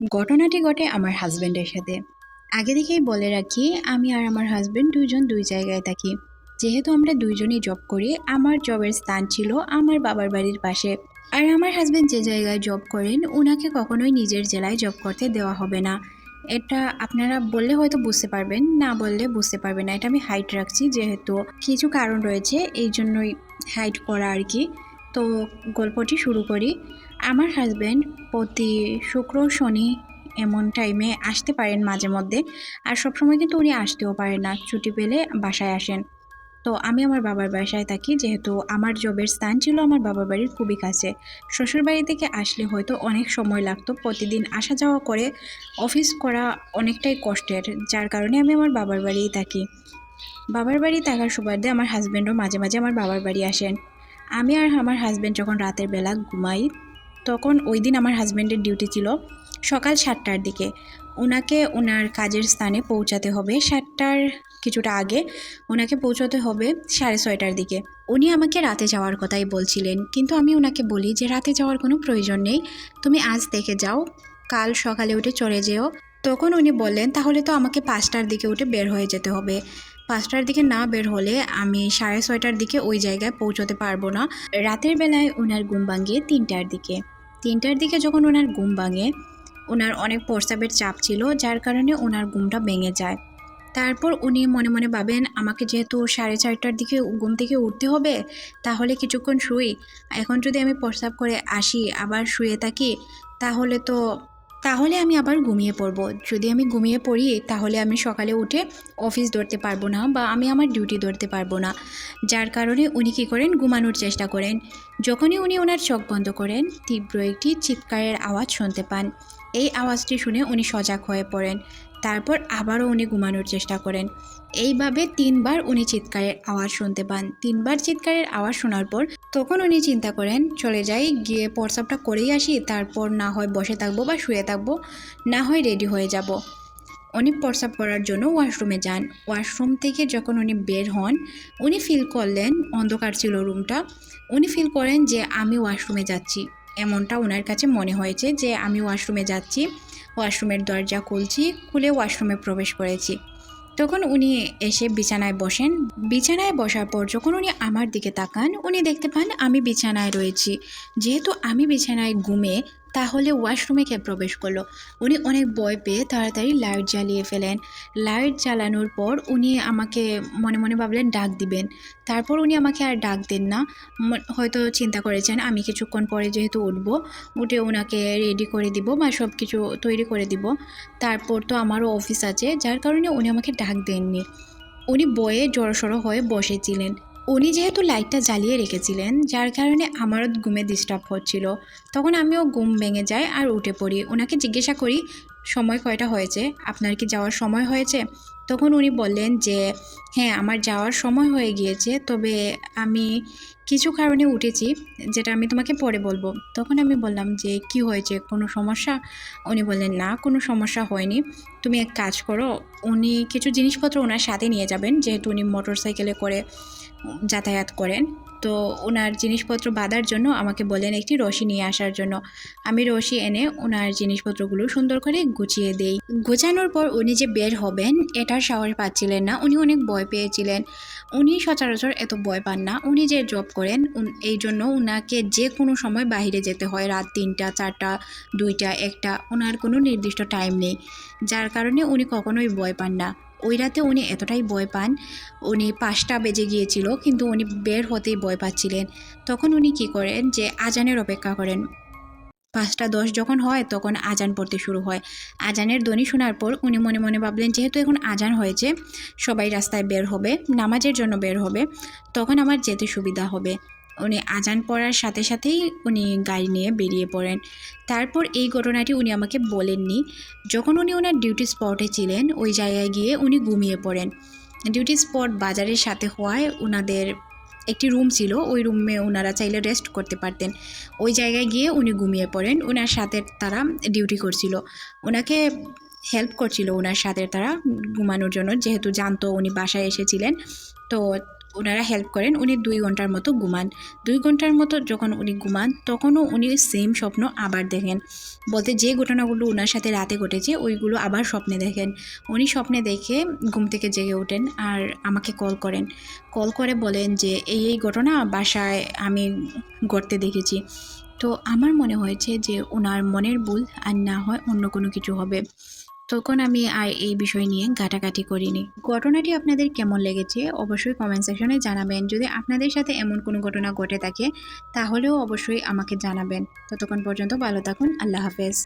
ঘটনাটি ঘটে আমার হাজব্যান্ডের সাথে। আগে থেকেই বলে রাখি, আমি আর আমার হাজব্যান্ড দুইজন দুই জায়গায় থাকি। যেহেতু আমরা দুইজনই জব করি, আমার জবের স্থান ছিল আমার বাবার বাড়ির পাশে। আর আমার হাজব্যান্ড যে জায়গায় জব করেন, ওনাকে কখনোই নিজের জেলায় জব করতে দেওয়া হবে না। এটা আপনারা বললে হয়তো বুঝতে পারবেন, না বললে বুঝতে পারবেন না। এটা আমি হাইড রাখছি, যেহেতু কিছু কারণ রয়েছে, এই জন্যই হাইড করা আর কি। তো গল্পটি শুরু করি। আমার হাজব্যান্ড প্রতি শুক্র শনি এমন টাইমে আসতে পারেন মাঝে মধ্যে। আর সবসময় কিন্তু উনি আসতেও পারেন না, ছুটি পেলে বাসায় আসেন। তো আমি আমার বাবার বাসায় থাকি, যেহেতু আমার জবের স্থান ছিল আমার বাবার বাড়ির খুবই কাছে। শ্বশুরবাড়ি থেকে আসলে হয়তো অনেক সময় লাগতো, প্রতিদিন আসা যাওয়া করে অফিস করা অনেকটাই কষ্টের, যার কারণে আমি আমার বাবার বাড়িই থাকি। বাবার বাড়ি থাকার সুবাদে আমার হাজব্যান্ডও মাঝে মাঝে আমার বাবার বাড়ি আসেন। আমি আর আমার হাজব্যান্ড যখন রাতের বেলা ঘুমাই, তখন ওই দিন আমার হাজব্যান্ডের ডিউটি ছিল সকাল 7টার দিকে। ওনাকে ওনার কাজের স্থানে পৌঁছাতে হবে 7টার কিছুটা আগে, ওনাকে পৌঁছাতে হবে 6:30টার দিকে। উনি আমাকে রাতে যাওয়ার কথাই বলছিলেন, কিন্তু আমি ওনাকে বলি যে রাতে যাওয়ার কোনো প্রয়োজন নেই, তুমি আজ দেখে যাও, কাল সকালে উঠে চলে যেও। তখন উনি বললেন, তাহলে তো আমাকে 5টার দিকে উঠে বের হয়ে যেতে হবে। 5টার দিকে না বের হলে আমি 6:30টার দিকে ওই জায়গায় পৌঁছতে পারবো না। রাতের বেলায় ওনার ঘুম ভাঙে 3টার দিকে। 3টার দিকে যখন ওনার ঘুম ভাঙে, ওনার অনেক প্রস্রাবের চাপ ছিল, যার কারণে ওনার ঘুমটা ভেঙে যায়। তারপর উনি মনে মনে ভাবেন, আমাকে যেহেতু 4:30টার দিকে ঘুম থেকে উঠতে হবে, তাহলে কিছুক্ষণ শুই। এখন যদি আমি প্রস্রাব করে আসি আবার শুয়ে থাকি, তাহলে আমি আবার ঘুমিয়ে পড়বো। যদি আমি ঘুমিয়ে পড়ি, তাহলে আমি সকালে উঠে অফিস ধরতে পারবো না, বা আমি আমার ডিউটি ধরতে পারবো না। যার কারণে উনি কী করেন, ঘুমানোর চেষ্টা করেন। যখনই উনি ওনার চোখ বন্ধ করেন, তীব্র একটি চিৎকারের আওয়াজ শুনতে পান। এই আওয়াজটি শুনে উনি সজাগ হয়ে পড়েন। তারপর আবারও উনি ঘুমানোর চেষ্টা করেন। এইভাবে 3বার উনি চিৎকারের আওয়াজ শুনতে পান। 3বার চিৎকারের আওয়াজ শোনার পর তখন উনি চিন্তা করেন, চলে যাই, গিয়ে প্রস্রাবটা করেই আসি, তারপর না হয় বসে থাকবো বা শুয়ে থাকবো, না হয় রেডি হয়ে যাব। উনি প্রস্রাব করার জন্য ওয়াশরুমে যান। ওয়াশরুম থেকে যখন উনি বের হন, উনি ফিল করলেন, অন্ধকার ছিল রুমটা, উনি ফিল করেন যে আমি ওয়াশরুমে যাচ্ছি। এমনটা ওনার কাছে মনে হয়েছে যে আমি ওয়াশরুমে যাচ্ছি। ওয়াশরুমের দরজা খুলে ওয়াশরুমে প্রবেশ করেছি। তখন উনি এসে বিছানায় বসেন। বিছানায় বসার পর যখন উনি আমার দিকে তাকান, উনি দেখতে পান আমি বিছানায় রয়েছি। যেহেতু আমি বিছানায় ঘুমে, তাহলে ওয়াশরুমে কে প্রবেশ করলো? উনি অনেক ভয় পেয়ে তাড়াতাড়ি লাইট জ্বালিয়ে ফেলেন। লাইট জ্বালানোর পর উনি আমাকে মনে মনে ভাবলেন ডাক দিবেন। তারপর উনি আমাকে আর ডাক দেন না। হয়তো চিন্তা করেছেন আমি কিছুক্ষণ পরে যেহেতু উঠে ওনাকে রেডি করে দিব বা সব কিছু তৈরি করে দিব, তারপর তো আমারও অফিস আছে, যার কারণে উনি আমাকে ডাক দেননি। উনি বয়ে জড়সড় হয়ে বসেছিলেন। উনি যেহেতু লাইটটা জ্বালিয়ে রেখেছিলেন, যার কারণে আমারও ঘুমে ডিস্টার্ব হচ্ছিল। তখন আমিও ঘুম ভেঙে যাই আর উঠে পড়ি। ওনাকে জিজ্ঞাসা করি, সময় কয়টা হয়েছে, আপনার কি যাওয়ার সময় হয়েছে? তখন উনি বললেন যে হ্যাঁ, আমার যাওয়ার সময় হয়ে গিয়েছে, তবে আমি কিছু কারণে উঠেছি, যেটা আমি তোমাকে পরে বলবো। তখন আমি বললাম যে কি হয়েছে, কোনো সমস্যা? উনি বললেন না, কোনো সমস্যা হয়নি। তুমি এক কাজ করো, উনি কিছু জিনিসপত্র ওনার সাথে নিয়ে যাবেন, যেহেতু উনি মোটরসাইকেলে করে যাতায়াত করেন। তো ওনার জিনিসপত্র বাঁধার জন্য আমাকে বলেন একটি রশি নিয়ে আসার জন্য। আমি রশি এনে ওনার জিনিসপত্রগুলো সুন্দর করে গুছিয়ে দেই। গোছানোর পর উনি যে বের হবেন, এটার সাহস পাচ্ছিলেন না। উনি অনেক ভয় পেয়েছিলেন। উনি সচরাচর এত ভয় পান না। উনি যে জব করেন, এই জন্য ওনাকে যে কোনো সময় বাইরে যেতে হয়, রাত 3টা, 4টা, 2টা, 1টা, ওনার কোনো নির্দিষ্ট টাইম নেই। যার কারণে উনি কখনোই ভয় পান না। ওই রাতে উনি এতটাই ভয় পান, উনি 5টা বেজে গিয়েছিল, কিন্তু উনি বের হতেই ভয় পাচ্ছিলেন। তখন উনি কি করেন, যে আজানের অপেক্ষা করেন। 5টা 10 যখন হয়, তখন আজান পড়তে শুরু হয়। আজানের ধ্বনি শোনার পর উনি মনে মনে ভাবলেন, যেহেতু এখন আজান হয়েছে, সবাই রাস্তায় বের হবে, নামাজের জন্য বের হবে, তখন আমার যেতে সুবিধা হবে। উনি আজান পড়ার সাথে সাথেই উনি গাড়ি নিয়ে বেরিয়ে পড়েন। তারপর এই ঘটনাটি উনি আমাকে বলেননি। যখন উনি ওনার ডিউটি স্পটে ছিলেন, ওই জায়গায় গিয়ে উনি ঘুমিয়ে পড়েন। ডিউটি স্পট বাজারের সাথে হওয়ায় ওনাদের একটি রুম ছিল, ওই রুমে ওনারা চাইলে রেস্ট করতে পারতেন। ওই জায়গায় গিয়ে উনি ঘুমিয়ে পড়েন। ওনার সাথে তারা ডিউটি করছিল, ওনাকে হেল্প করছিল ওনার সাথে তারা ঘুমানোর জন্য, যেহেতু জানতো উনি বাসায় এসেছিলেন। তো ওনারা হেল্প করেন। উনি 2 ঘন্টার মতো ঘুমান। 2 ঘন্টার মতো যখন উনি ঘুমান তখনও উনি সেম স্বপ্ন আবার দেখেন। বলতে যে ঘটনাগুলো ওনার সাথে রাতে ঘটেছে ওইগুলো আবার স্বপ্নে দেখেন। উনি স্বপ্নে দেখে ঘুম থেকে জেগে ওঠেন আর আমাকে কল করেন। কল করে বলেন যে এই ঘটনা বাসায় আমি ঘটতে দেখেছি। তো আমার মনে হয়েছে যে ওনার মনের ভুল আর না হয় অন্য কোনো কিছু হবে। তখন আমি আর এই বিষয় নিয়ে ঘাটাঘাটি করিনি। ঘটনাটি আপনাদের কেমন লেগেছে অবশ্যই কমেন্ট সেকশনে জানাবেন। যদি আপনাদের সাথে এমন কোনো ঘটনা ঘটে থাকে তাহলেও অবশ্যই আমাকে জানাবেন। ততক্ষণ পর্যন্ত ভালো থাকুন। আল্লাহ হাফেজ।